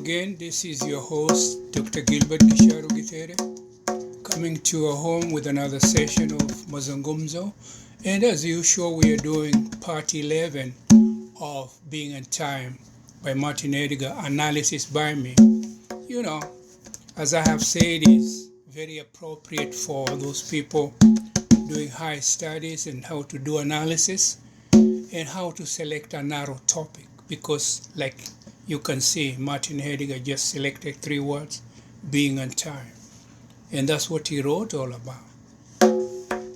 again. This is your host, Dr. Gilbert Gisharo Gitere, coming to your home with another session of Mazungumzo. And as usual, we are doing part 11 of Being in Time by Martin Heidegger, analysis by me. You know, as I have said, it's very appropriate for those people doing high studies and how to do analysis and how to select a narrow topic, because like you can see, Martin Heidegger just selected 3 words, being and time. And that's what he wrote all about.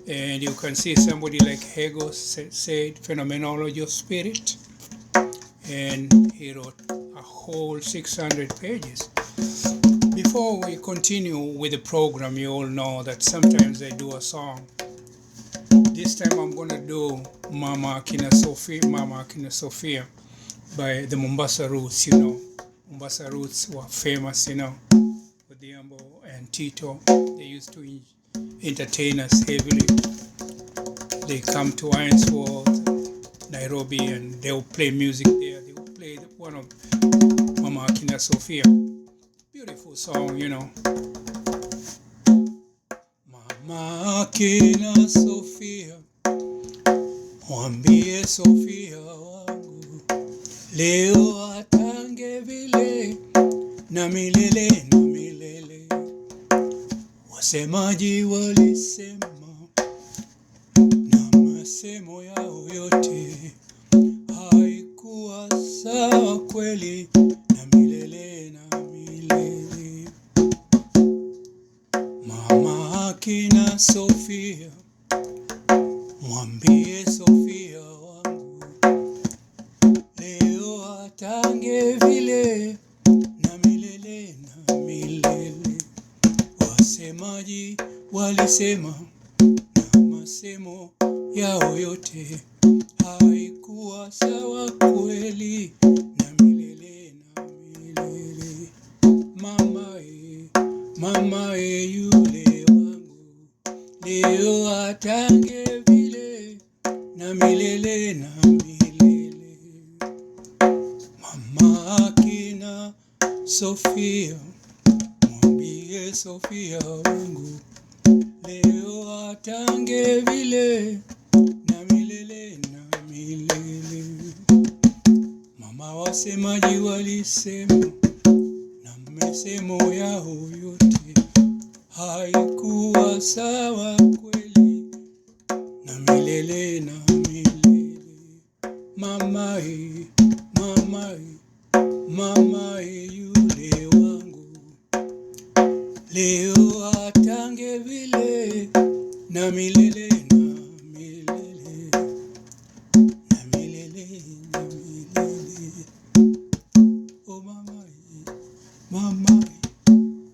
And you can see somebody like Hegel said phenomenology of spirit. And he wrote a whole 600 pages. Before we continue with the program, you all know that sometimes I do a song. This time I'm going to do Mama Akina Sophia by the Mombasa Roots, Mombasa Roots were famous, with Diambo and Tito. They used to entertain us heavily. They come to Ainsworth, Nairobi, and they'll play music there. They will play one of Mama Akina Sophia. Beautiful song, Mama Akina Sophia, mwambie Sophia wangu, leo atange vile na milele na milele. Wasemaji walisema na masemo yao yote haikuwa sawa kweli, na milele na milele. Mama Akina Sophia, mwambie Sophia wangu, leo atange vile na milele na milele. Wasemaji walisema na masemo yao yote haikuwa sawa kweli, na milele na milele. Mama yule wangu, leo atange vile na milele na milele. Mama Akina Sophia, mwambie Sophia wangu, leo atange vile na milele na milele. Mama, wasemaji walisema na mesemo yao yote haikuwa sawa kweli, na milele na milele. Mama yule wangu, leo atange vile na milele na milele, na milele na milele. Oh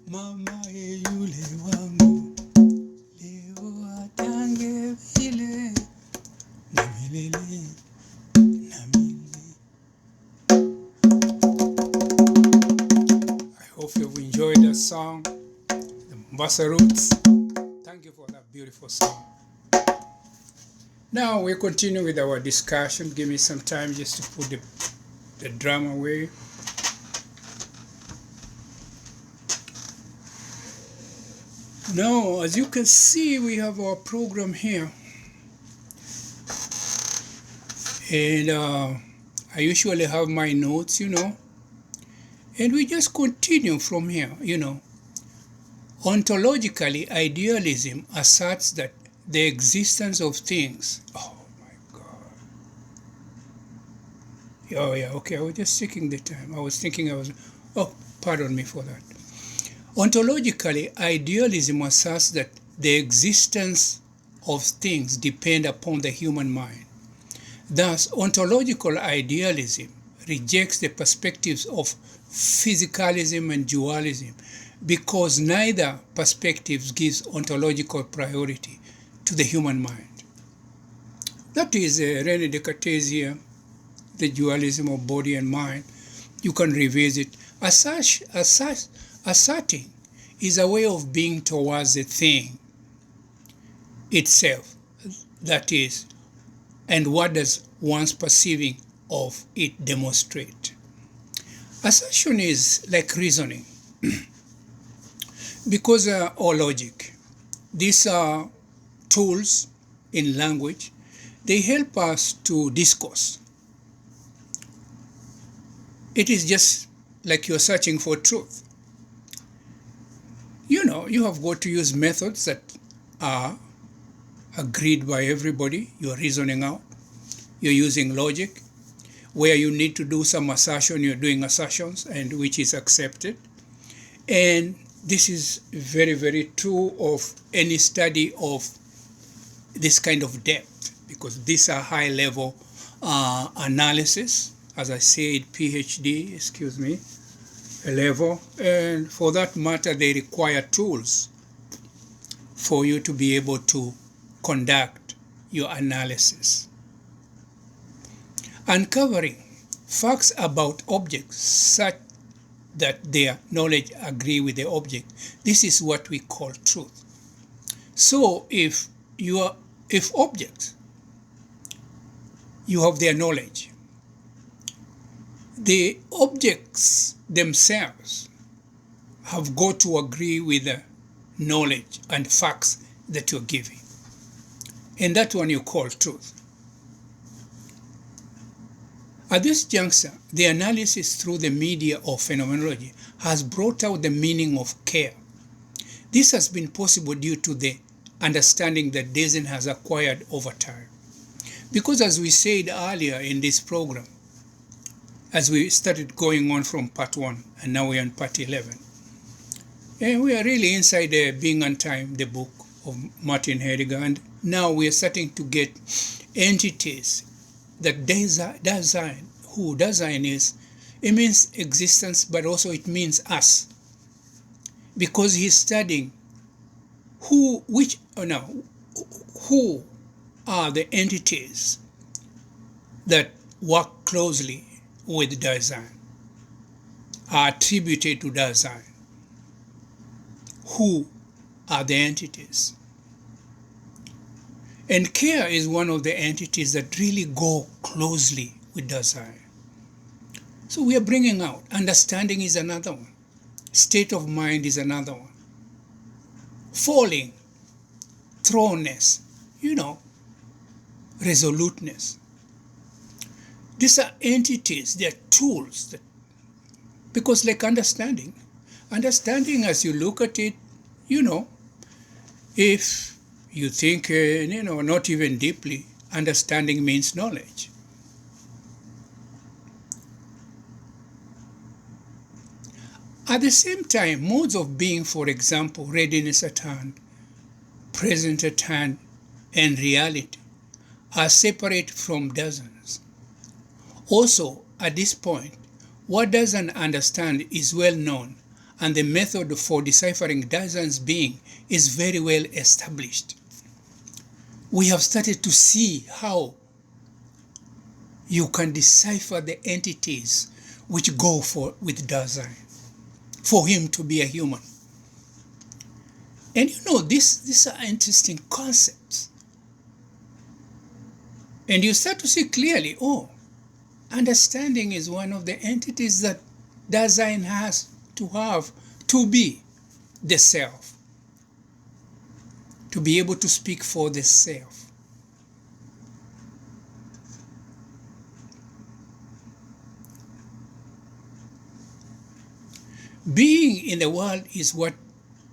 mama yule wangu, leo atange vile na milele na milele. I hope you've enjoyed that song, the Mombasa Roots. Thank you for that beautiful song. Now we continue with our discussion. Give me some time just to put the drum away. Now, as you can see, we have our program here. And I usually have my notes, and we just continue from here, Ontologically, idealism asserts that the existence of things... Oh, my God. Oh, yeah, okay, I was just checking the time. I was thinking Oh, pardon me for that. Ontologically, idealism asserts that the existence of things depend upon the human mind. Thus, ontological idealism rejects the perspectives of physicalism and dualism, because neither perspectives gives ontological priority to the human mind. That is René Descartes here, the dualism of body and mind. You can revisit. Asserting is a way of being towards the thing itself, that is, and what does one's perceiving of it demonstrate. Assertion is like reasoning because or logic. These are tools in language. They help us to discourse. It is just like you're searching for truth. You have got to use methods that are agreed by everybody. You're reasoning out. You're using logic. Where you need to do some assertion, you're doing assertions, and which is accepted. And this is very, very true of any study of this kind of depth, because these are high-level analysis, as I said, PhD, level. And for that matter, they require tools for you to be able to conduct your analysis. Uncovering facts about objects such that their knowledge agree with the object. This is what we call truth. So if objects, you have their knowledge, the objects themselves have got to agree with the knowledge and facts that you're giving. And that one you call truth. At this juncture, the analysis through the media of phenomenology has brought out the meaning of care. This has been possible due to the understanding that Dasein has acquired over time. Because as we said earlier in this program, as we started going on from part 1 and now we're on part 11, and we are really inside Being and Time, the book of Martin Heidegger, and now we are starting to get entities that Dasein, who Dasein is, it means existence, but also it means us. Because he's studying who are the entities that work closely with Dasein, are attributed to Dasein. Who are the entities? And care is one of the entities that really go closely with Dasein. So we are bringing out, understanding is another one. State of mind is another one. Falling, thrownness, resoluteness. These are entities, they are tools. Because like understanding as you look at it, if you think, not even deeply, understanding means knowledge. At the same time, modes of being, for example, readiness at hand, present at hand, and reality, are separate from Daseins. Also, at this point, what Dasein understand is well known, and the method for deciphering Dasein's being is very well established. We have started to see how you can decipher the entities which go with Dasein, for him to be a human. And these are interesting concepts. And you start to see clearly, understanding is one of the entities that Dasein has to have to be the self, to be able to speak for the self. Being in the world is what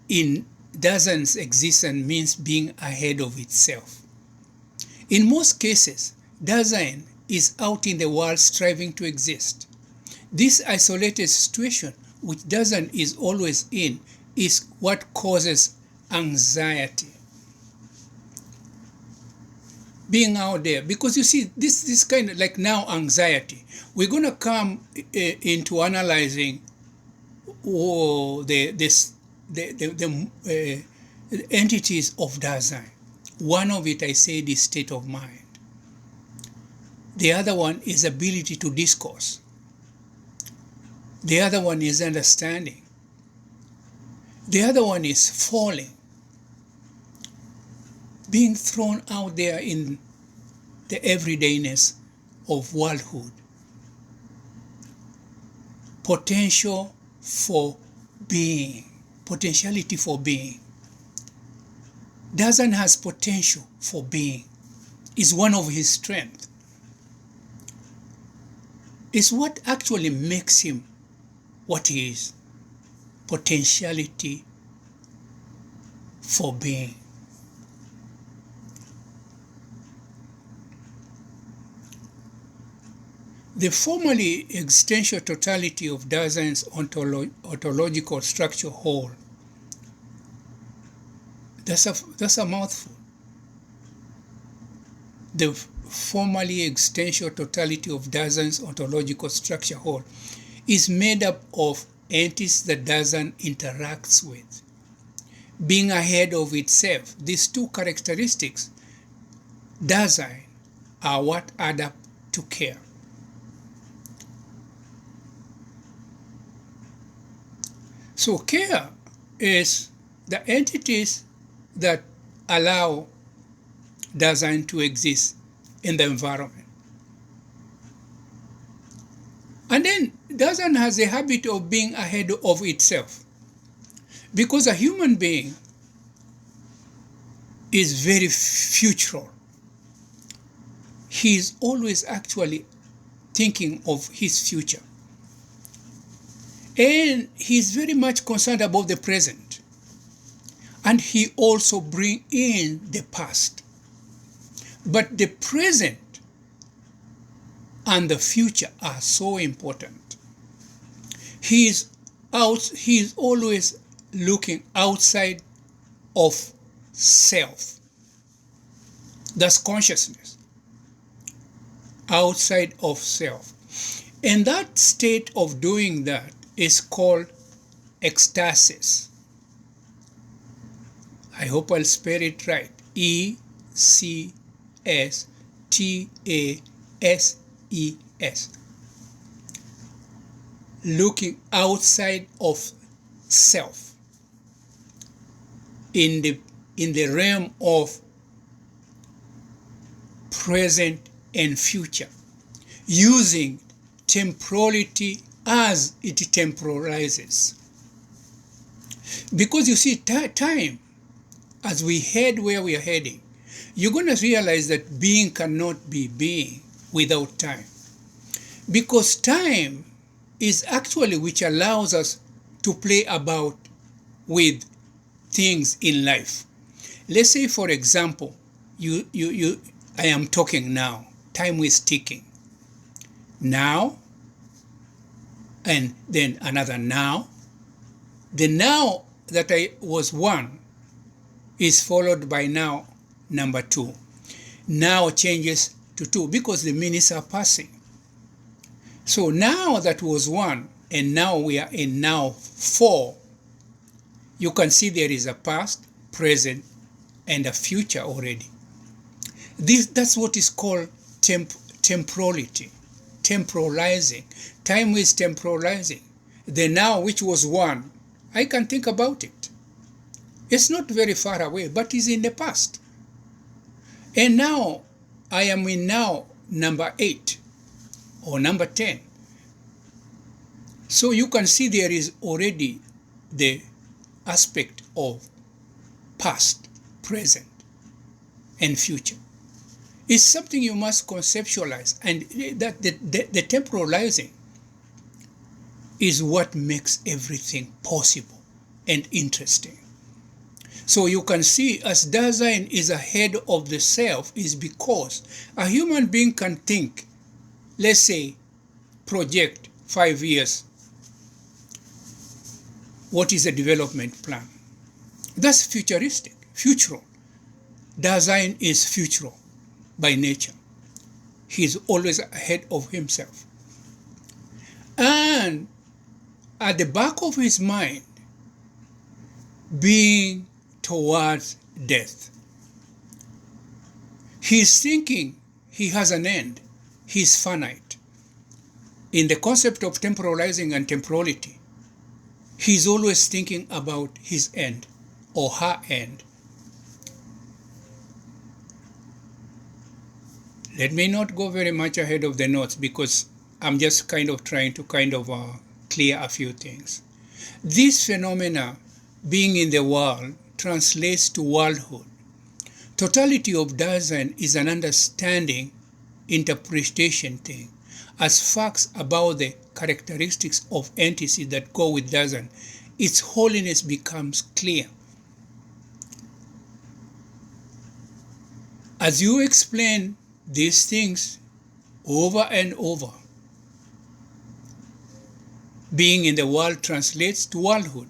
in Dasein's existence means being ahead of itself. In most cases, Dasein is out in the world striving to exist. This isolated situation, which Dasein is always in, is what causes anxiety. Being out there, because you see, this kind of like now anxiety. We're going to come into analyzing the entities of Dasein. One of it, I said, is state of mind. The other one is ability to discourse. The other one is understanding. The other one is falling. Being thrown out there in the everydayness of worldhood. potential for being, potentiality for being. Dasein has potential for being. Is one of his strengths. It's what actually makes him what he is. Potentiality for being. The formally existential totality of Dasein's ontological structure whole. That's a mouthful. The formally existential totality of Dasein's ontological structure whole is made up of entities that Dasein interacts with. Being ahead of itself, these two characteristics, Dasein, are what add up to care. So care is the entities that allow Dasein to exist in the environment. And then Dasein has a habit of being ahead of itself. Because a human being is very futural. He is always actually thinking of his future. And he's very much concerned about the present. And he also brings in the past. But the present and the future are so important. He is always looking outside of self. That's consciousness. Outside of self. And that state of doing that is called ecstasis. I hope I'll spell it right. E-C-S-T-A-S-E-S. Looking outside of self. In the realm of present and future. Using temporality as it temporalizes. Because you see, time, as we head where we are heading, you're going to realize that being cannot be being without time. Because time is actually which allows us to play about with things in life. Let's say, for example, I am talking now. Time is ticking. Now, and then another now. The now that I was one is followed by now number 2. Now changes to 2 because the minutes are passing. So now that was 1 and now we are in now 4. You can see there is a past, present, and a future already. That's what is called temporality, temporalizing. Time is temporalizing. The now, which was 1, I can think about it. It's not very far away, but it's in the past. And now, I am in now number 8 or number 10. So you can see there is already the aspect of past, present, and future. It's something you must conceptualize, and that the temporalizing is what makes everything possible and interesting. So you can see, as Dasein is ahead of the self, is because a human being can think, let's say, project 5 years. What is a development plan? That's futuristic, futural. Dasein is futural by nature. He's always ahead of himself. And at the back of his mind, being towards death. He's thinking he has an end. He's finite. In the concept of temporalizing and temporality, he's always thinking about his end or her end. Let me not go very much ahead of the notes because I'm just kind of trying to clear a few things. This phenomena, being in the world, translates to worldhood. Totality of Dasein is an understanding, interpretation thing. As facts about the characteristics of entities that go with Dasein, its holiness becomes clear. As you explain these things over and over, being in the world translates to worldhood.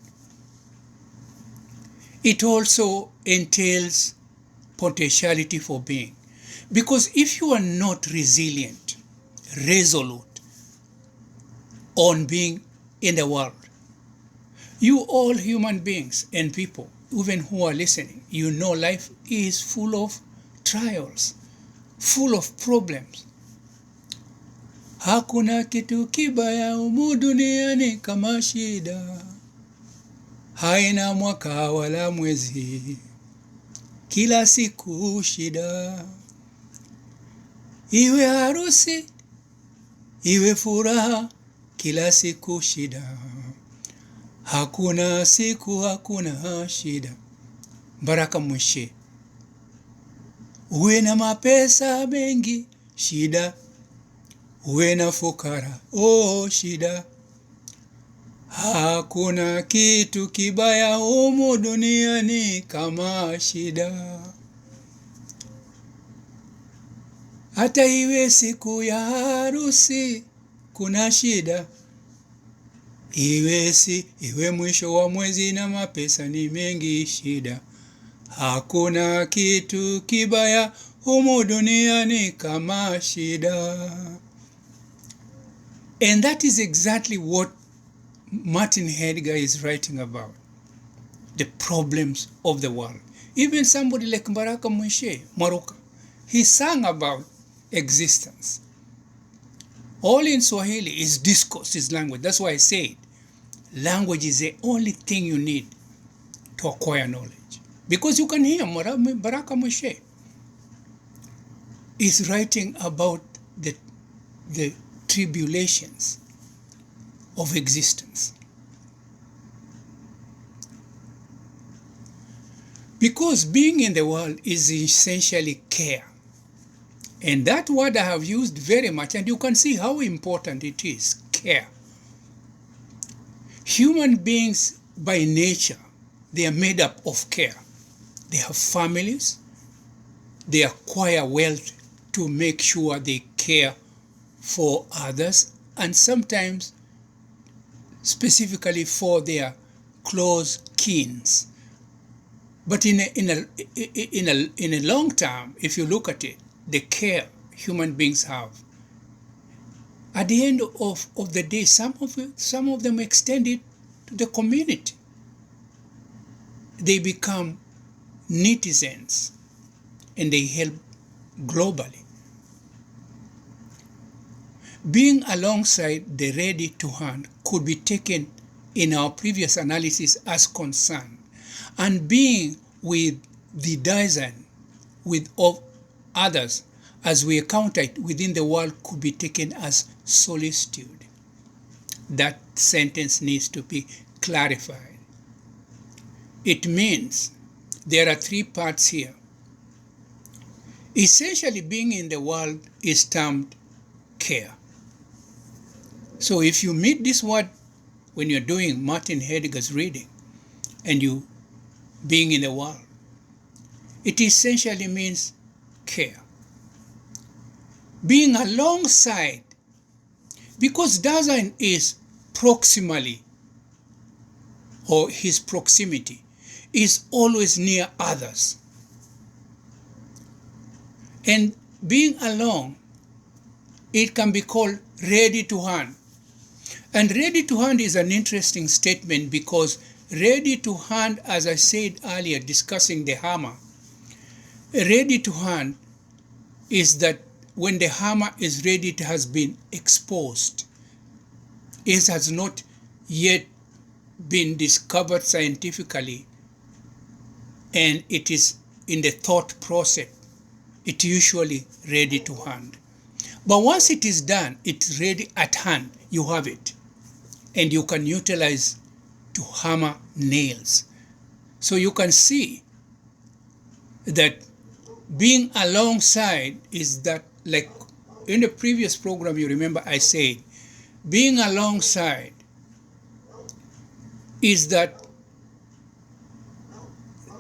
It also entails potentiality for being. Because if you are not resilient, resolute on being in the world, you all human beings and people, even who are listening, you know life is full of trials, full of problems. Hakuna kitu kibaya humu duniani kama shida, haina mwaka wala mwezi, kila siku shida. Iwe harusi, iwe furaha, kila siku shida. Hakuna siku hakuna shida. Baraka Mwishe. Uwe na mapesa mengi, shida. Uwe na fukara, shida. Hakuna kitu kibaya humu duniani kama shida. Hata iwe siku ya harusi, kuna shida. Iwe mwisho wa mwezi na mapesa ni mengi, shida. Hakuna kitu kibaya humu duniani kama shida. And that is exactly what Martin Heidegger is writing about. The problems of the world. Even somebody like Mbaraka Mwishe, Maroka, he sang about existence. All in Swahili is discourse, is language. That's why I said language is the only thing you need to acquire knowledge. Because you can hear Mbaraka Mwishe is writing about the tribulations of existence. Because being in the world is essentially care. And that word I have used very much, and you can see how important it is, care. Human beings by nature, they are made up of care. They have families, they acquire wealth to make sure they care for others, and sometimes specifically for their close kins. But in a long term, if you look at it, the care human beings have, at the end of the day, some of them extend it to the community. They become netizens and they help globally. Being alongside the ready to hand could be taken in our previous analysis as concern, and being with the Dasein, with of others, as we encounter it within the world, could be taken as solicitude. That sentence needs to be clarified. It means there are three parts here. Essentially, being in the world is termed care. So if you meet this word when you're doing Martin Heidegger's reading and you being in the world, it essentially means care. Being alongside, because Dasein is proximally, or his proximity is always near others. And being along, it can be called ready to hand. And ready to hand is an interesting statement because ready to hand, as I said earlier, discussing the hammer, ready to hand is that when the hammer is ready, it has been exposed. It has not yet been discovered scientifically, and it is in the thought process. It's usually ready to hand. But once it is done, it's ready at hand. You have it. and you can utilize to hammer nails. So you can see that being alongside is that, like in the previous program, you remember I said, being alongside is that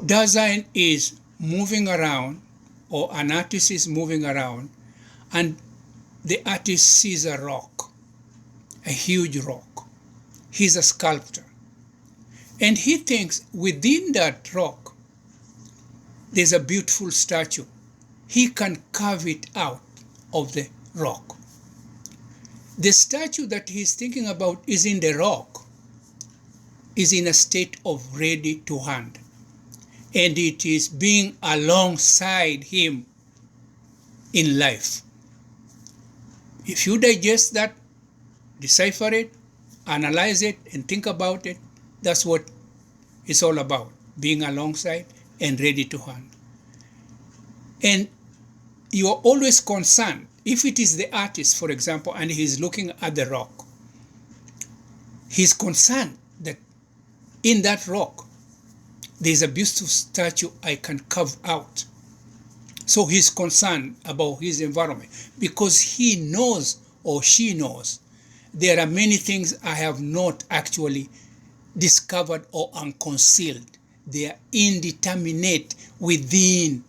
Dasein is moving around, or an artist is moving around, and the artist sees a rock, a huge rock. He's a sculptor. And he thinks within that rock, there's a beautiful statue. He can carve it out of the rock. The statue that he's thinking about is in the rock, is in a state of ready to hand. And it is being alongside him in life. If you digest that, decipher it, analyze it, and think about it, that's what it's all about, being alongside and ready to hand. And you are always concerned, if it is the artist, for example, and he's looking at the rock, he's concerned that in that rock, there's a beautiful statue I can carve out. So he's concerned about his environment because he knows, or she knows, there are many things I have not actually discovered or unconcealed. They are indeterminate within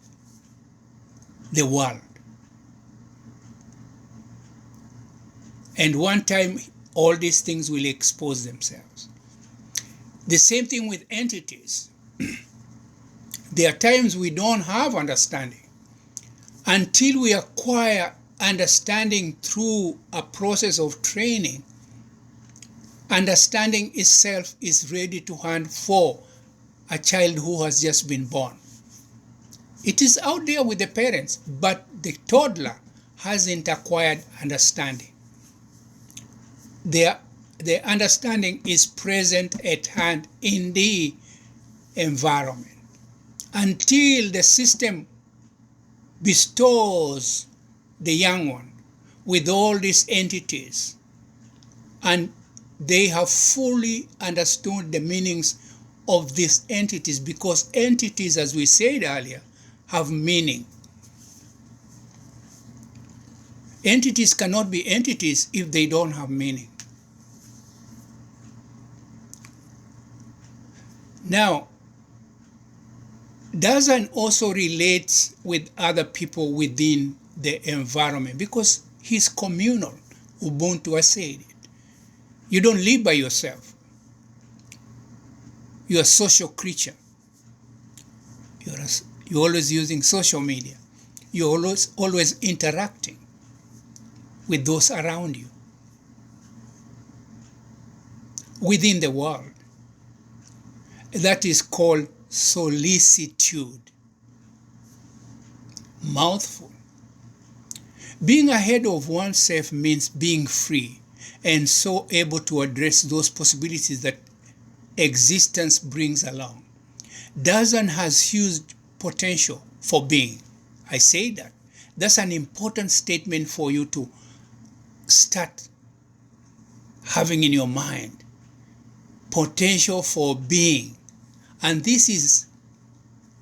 the world. And one time, all these things will expose themselves. The same thing with entities. There are times we don't have understanding. Until we acquire understanding through a process of training, understanding itself is ready to hand for a child who has just been born. It is out there with the parents, but the toddler hasn't acquired understanding. The understanding is present at hand in the environment. Until the system bestows the young one with all these entities, and they have fully understood the meanings of these entities, because entities, as we said earlier, have meaning. Entities cannot be entities if they don't have meaning. Now, Dasein also relates with other people within the environment because he's communal. Ubuntu has said it. You don't live by yourself. You're a social creature. You're always using social media. You're always interacting with those around you within the world. That is called solicitude. Mouthful. Being ahead of oneself means being free and so able to address those possibilities that existence brings along. Dasein has huge potential for being. I say that. That's an important statement for you to start having in your mind. Potential for being. And this is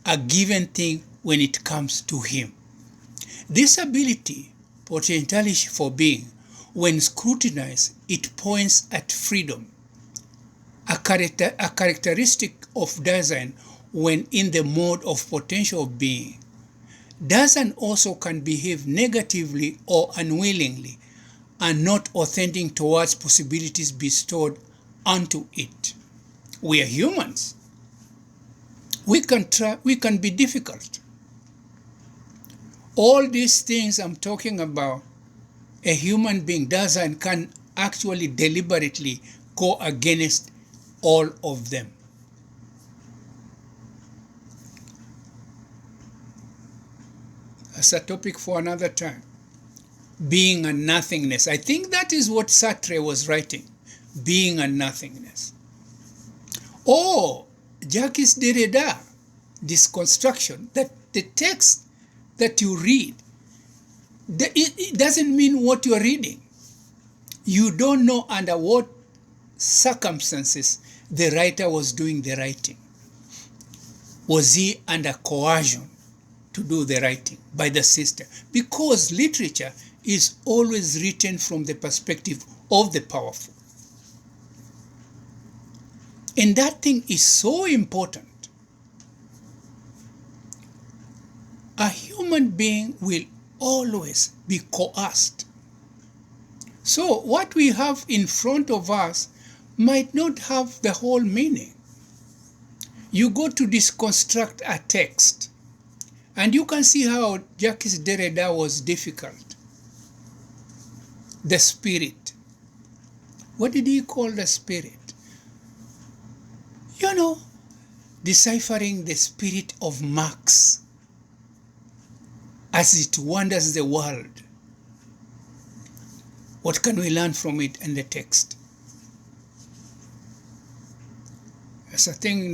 a given thing when it comes to him. This ability, potentiality for being, when scrutinized, it points at freedom. A characteristic of Dasein when in the mode of potential of being. Dasein also can behave negatively or unwillingly and not authentic towards possibilities bestowed onto it. We are humans. We can be difficult. All these things I'm talking about, a human being Dasein can actually deliberately go against all of them. That's a topic for another time. Being a nothingness. I think that is what Sartre was writing. Being a nothingness. Or Jacques Derrida, this construction, that the text that you read, it doesn't mean what you're reading. You don't know under what circumstances the writer was doing the writing? Was he under coercion to do the writing by the system? Because literature is always written from the perspective of the powerful. And that thing is so important. A human being will always be coerced. So what we have in front of us might not have the whole meaning. You go to deconstruct a text, and you can see how Jacques Derrida was difficult. The spirit. What did he call the spirit? You know, deciphering the spirit of Marx as it wanders the world. What can we learn from it in the text? That's a thing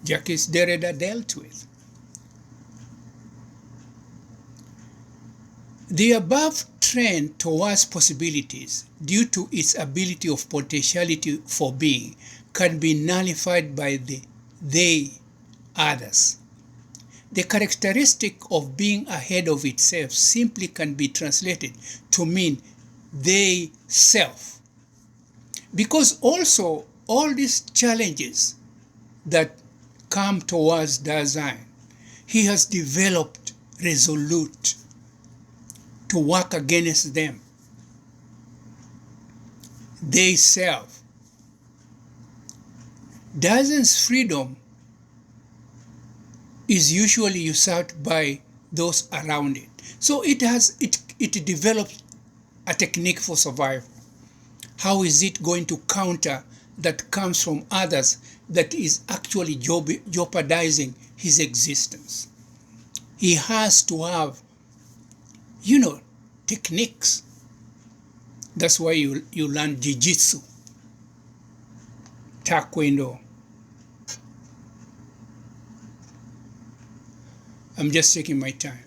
Jacques Derrida dealt with. The above trend towards possibilities, due to its ability of potentiality for being, can be nullified by the they, others. The characteristic of being ahead of itself simply can be translated to mean they self. Because also all these challenges that come towards Dasein, he has developed resolute to work against them. They self. Dasein's freedom is usually usurped by those around it. So it developed a technique for survival. How is it going to counter that comes from others that is actually jeopardizing his existence? He has to have, techniques. That's why you learn jiu-jitsu, taekwondo. I'm just taking my time,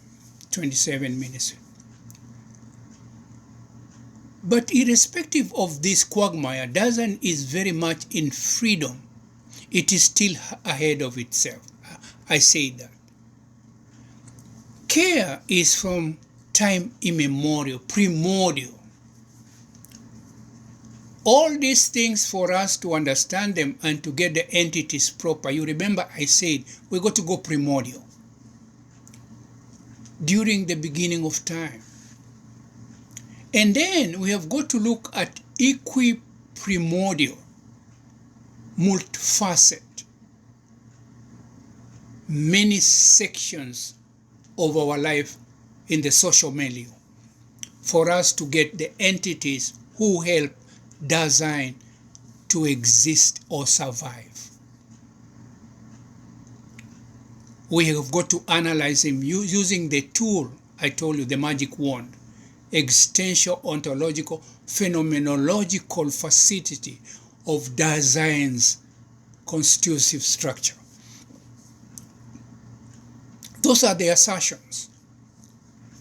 27 minutes. But irrespective of this quagmire, Dasein is very much in freedom. It is still ahead of itself. I say that. Care is from time immemorial, primordial. All these things, for us to understand them and to get the entities proper, you remember I said we got to go primordial. During the beginning of time. And then we have got to look at equiprimordial, multifaceted, many sections of our life in the social milieu for us to get the entities who help Dasein to exist or survive. We have got to analyze him using the tool, I told you, the magic wand, existential, ontological, phenomenological facility of Dasein's constitutive structure. Those are the assertions,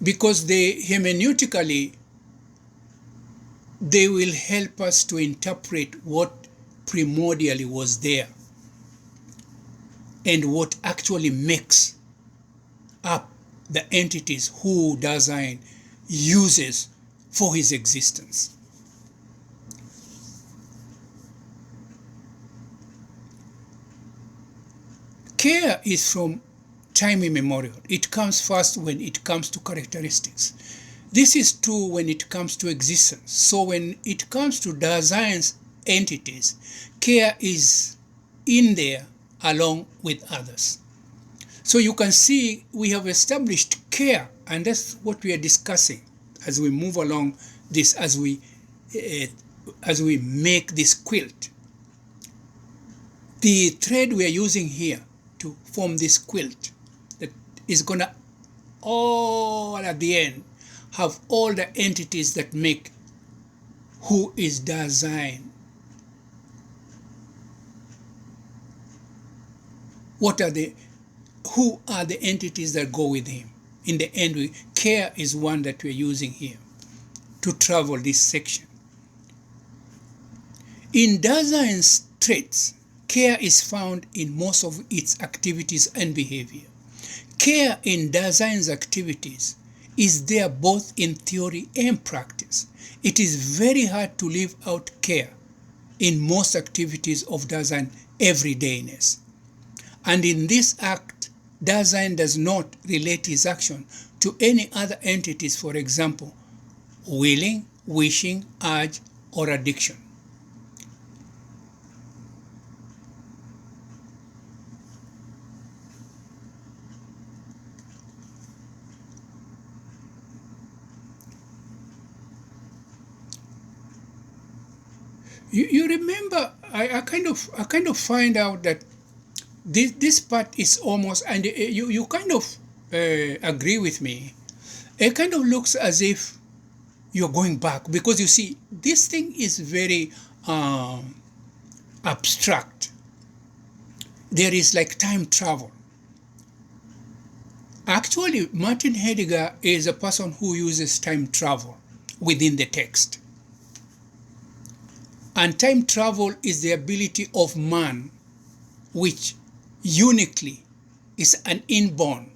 because hermeneutically, they will help us to interpret what primordially was there and what actually makes up the entities who Dasein uses for his existence. Care is from time immemorial. It comes first when it comes to characteristics. This is true when it comes to existence. So when it comes to Dasein's entities, care is in there along with others. So you can see we have established care, and that's what we are discussing as we move along this, as we make this quilt. The thread we are using here to form this quilt that is going to all at the end have all the entities that make who is Dasein. Who are the entities that go with him? In the end, care is one that we're using here to travel this section. In Dasein's traits, care is found in most of its activities and behavior. Care in Dasein's activities is there both in theory and practice. It is very hard to live out care in most activities of Dasein everydayness. And in this act, Dasein does not relate his action to any other entities, for example, willing, wishing, urge, or addiction. You remember, I kind of find out that this part is almost, and you kind of agree with me. It kind of looks as if you're going back, because you see, this thing is very abstract. There is like time travel. Actually, Martin Heidegger is a person who uses time travel within the text. And time travel is the ability of man, which uniquely is an inborn,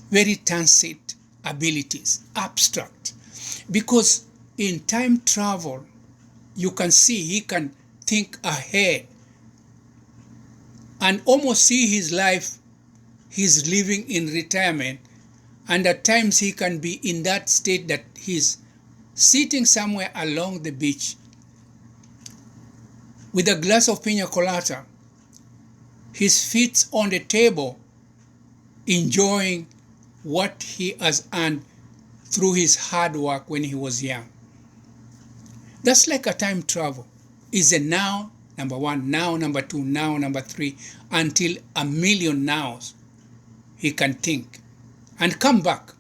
very tacit abilities, abstract. Because in time travel, you can see he can think ahead and almost see his life he's living in retirement. And at times he can be in that state that he's sitting somewhere along the beach with a glass of pina colada, his feet on the table, enjoying what he has earned through his hard work when he was young. That's like a time travel. Is a now, number one, now, number two, now, number three, until a million nows he can think and come back.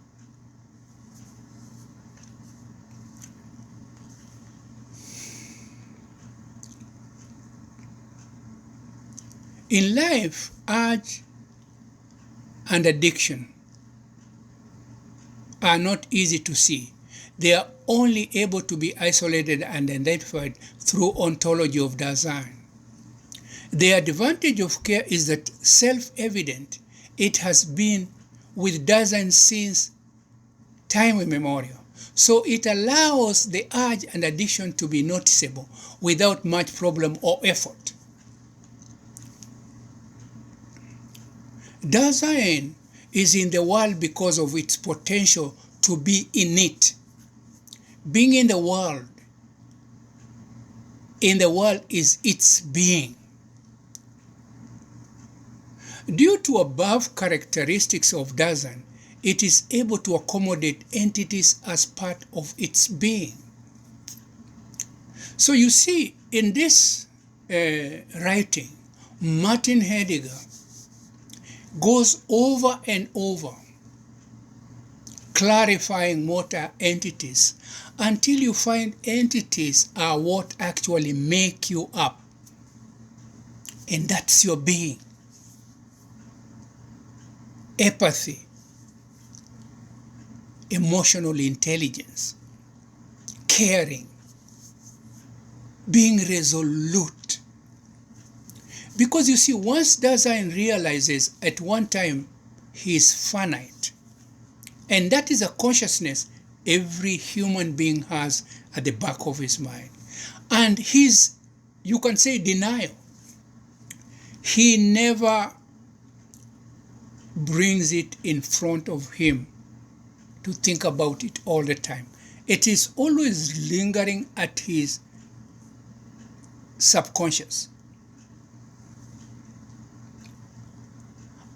In life, urge and addiction are not easy to see. They are only able to be isolated and identified through ontology of Dasein. The advantage of care is that self-evident. It has been with Dasein since time immemorial. So it allows the urge and addiction to be noticeable without much problem or effort. Dasein is in the world because of its potential to be in it. Being in the world is its being. Due to above characteristics of Dasein, it is able to accommodate entities as part of its being. So you see, in this writing, Martin Heidegger goes over and over, clarifying what are entities, until you find entities are what actually make you up. And that's your being. Empathy, emotional intelligence, caring, being resolute. Because you see, once Dasein realizes at one time he is finite, and that is a consciousness every human being has at the back of his mind. And his, you can say, denial. He never brings it in front of him to think about it all the time. It is always lingering at his subconscious.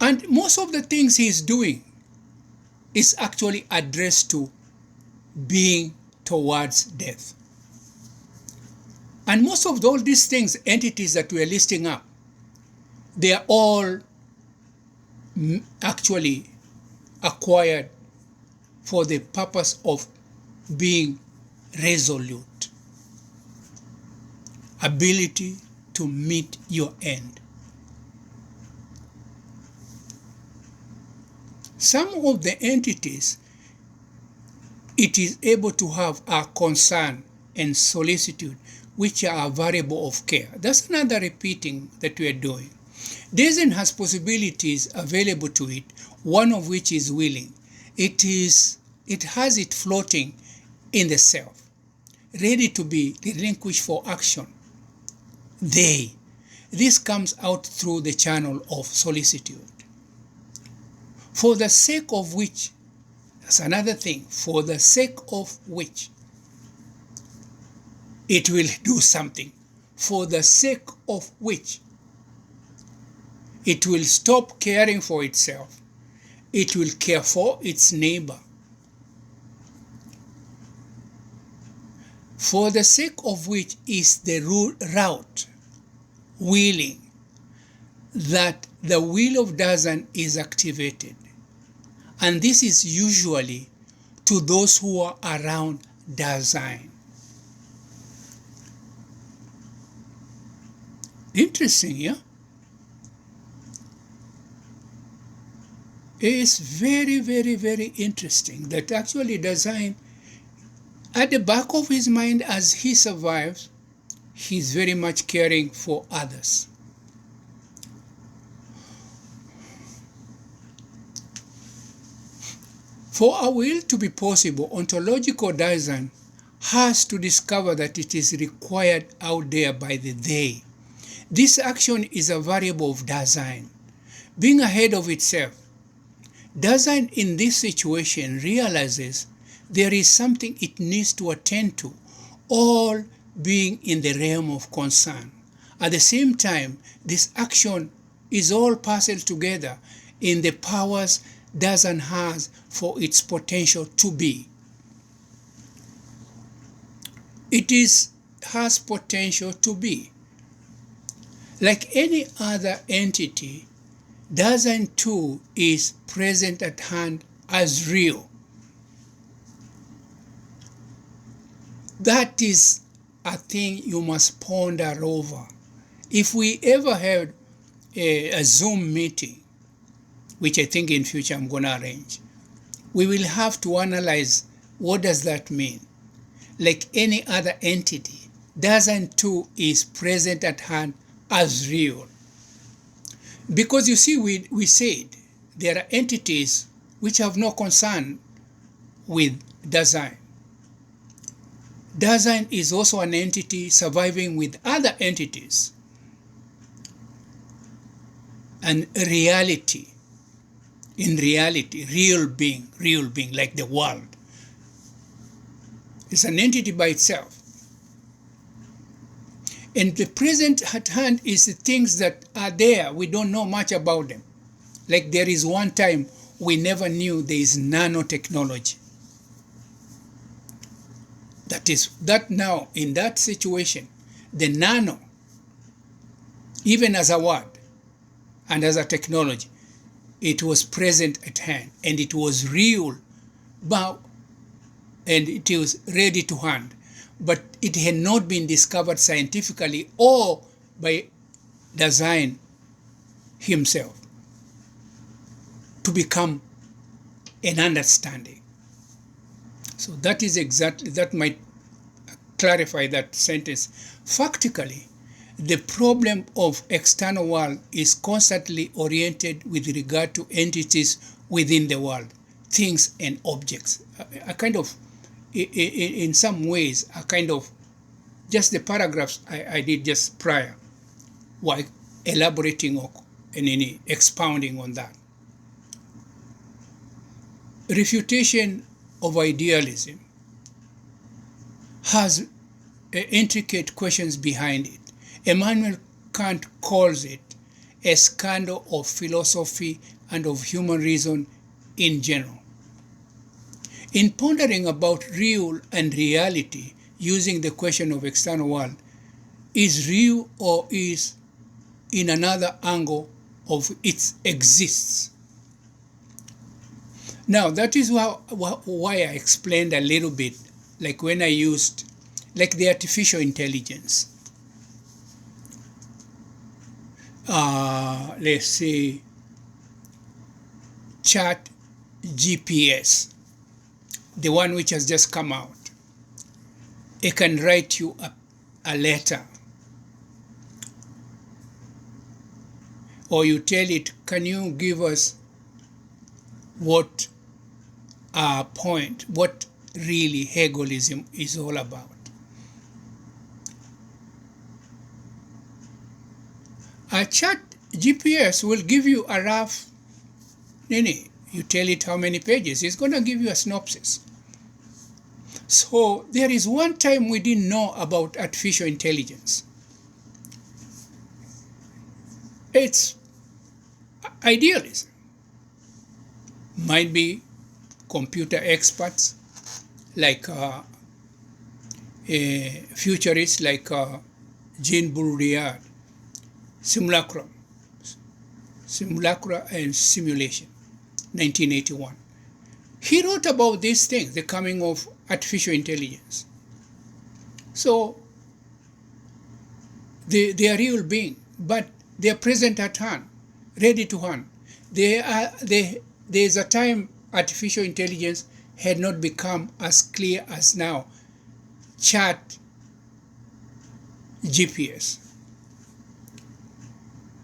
And most of the things he is doing is actually addressed to being towards death. And most of all these things, entities that we are listing up, they are all actually acquired for the purpose of being resolute. Ability to meet your end. Some of the entities it is able to have are concern and solicitude which are a variable of care. That's another repeating that we are doing. Design has possibilities available to it, one of which is willing. It has it floating in the self, ready to be relinquished for action. This comes out through the channel of solicitude. For the sake of which, that's another thing, for the sake of which it will do something, for the sake of which it will stop caring for itself, it will care for its neighbor. For the sake of which is the route, willing, that the will of Dasein is activated. And this is usually to those who are around Dasein. Interesting, yeah? It is very, very, very interesting that actually Dasein, at the back of his mind as he survives, he's very much caring for others. For a will to be possible, ontological Dasein has to discover that it is required out there by the they. This action is a variable of Dasein, being ahead of itself. Dasein in this situation realizes there is something it needs to attend to, all being in the realm of concern. At the same time, this action is all parcelled together in the powers Dasein has for its potential to be. It has potential to be. Like any other entity, Dasein too is present at hand as real. That is a thing you must ponder over. If we ever had a Zoom meeting, which I think in future I'm going to arrange, we will have to analyze what does that mean. Like any other entity, Dasein too is present at hand as real. Because you see, we said there are entities which have no concern with Dasein. Dasein is also an entity surviving with other entities. And reality, in reality, real being, like the world, is an entity by itself. And the present at hand is the things that are there. We don't know much about them. Like there is one time we never knew there is nanotechnology. That now, in that situation, the nano, even as a word and as a technology, it was present at hand and it was real, and it was ready to hand. But it had not been discovered scientifically or by Dasein himself to become an understanding. So that is exactly, that might clarify that sentence. Factically, the problem of external world is constantly oriented with regard to entities within the world, things and objects. A kind of, in some ways, a kind of, just the paragraphs I did just prior, while elaborating and expounding on that. Refutation of idealism has intricate questions behind it. Immanuel Kant calls it a scandal of philosophy and of human reason in general. In pondering about real and reality using the question of external world, is real or is in another angle of its exists? Now, that is why I explained a little bit, like when I used, like the artificial intelligence. Let's say, Chat GPS, the one which has just come out. It can write you a letter, or you tell it, can you give us what our point, what really Hegelism is all about? A chat GPS will give you a rough, you tell it how many pages, it's going to give you a synopsis. So there is one time we didn't know about artificial intelligence. It's idealism. Might be computer experts like futurists like Jean Baudrillard, simulacra and simulation, 1981. He wrote about these things, the coming of artificial intelligence. So they are real beings, but they are present at hand, ready to hand. There is a time artificial intelligence had not become as clear as now. Chat GPS.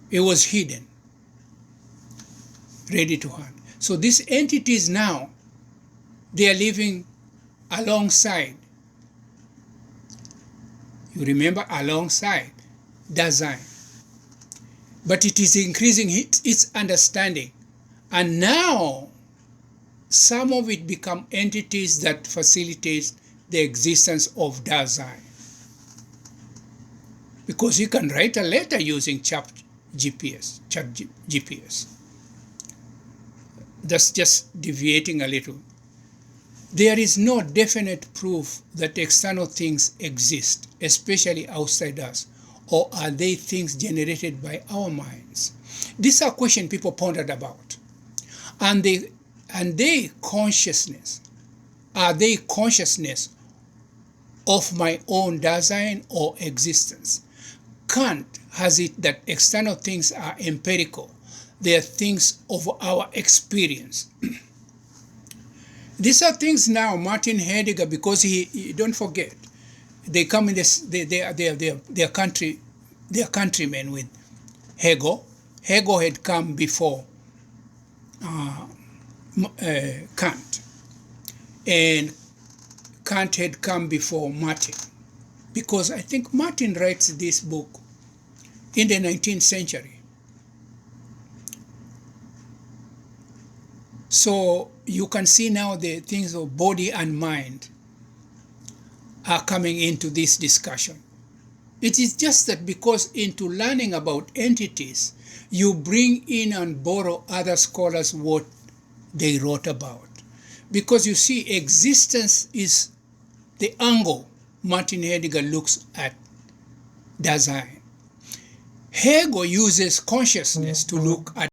It was hidden, ready to hand. So these entities now, they are living alongside. You remember, alongside Dasein. But it is increasing its understanding. And now, some of it become entities that facilitate the existence of Dasein. Because you can write a letter using chat GPS. That's just deviating a little. There is no definite proof that external things exist, especially outside us, or are they things generated by our minds? These are questions people pondered about. And they consciousness, are they consciousness of my own Dasein or existence? Kant has it that external things are empirical. They are things of our experience. These are things now Martin Heidegger, because he don't forget, they come in this, they are countrymen with Hegel. Hegel had come before Kant, and Kant had come before Martin, because I think Martin writes this book in the 19th century. So you can see now the things of body and mind are coming into this discussion. It is just that because into learning about entities, you bring in and borrow other scholars what they wrote about. Because you see, existence is the angle Martin Heidegger looks at Dasein. Hegel uses consciousness to look at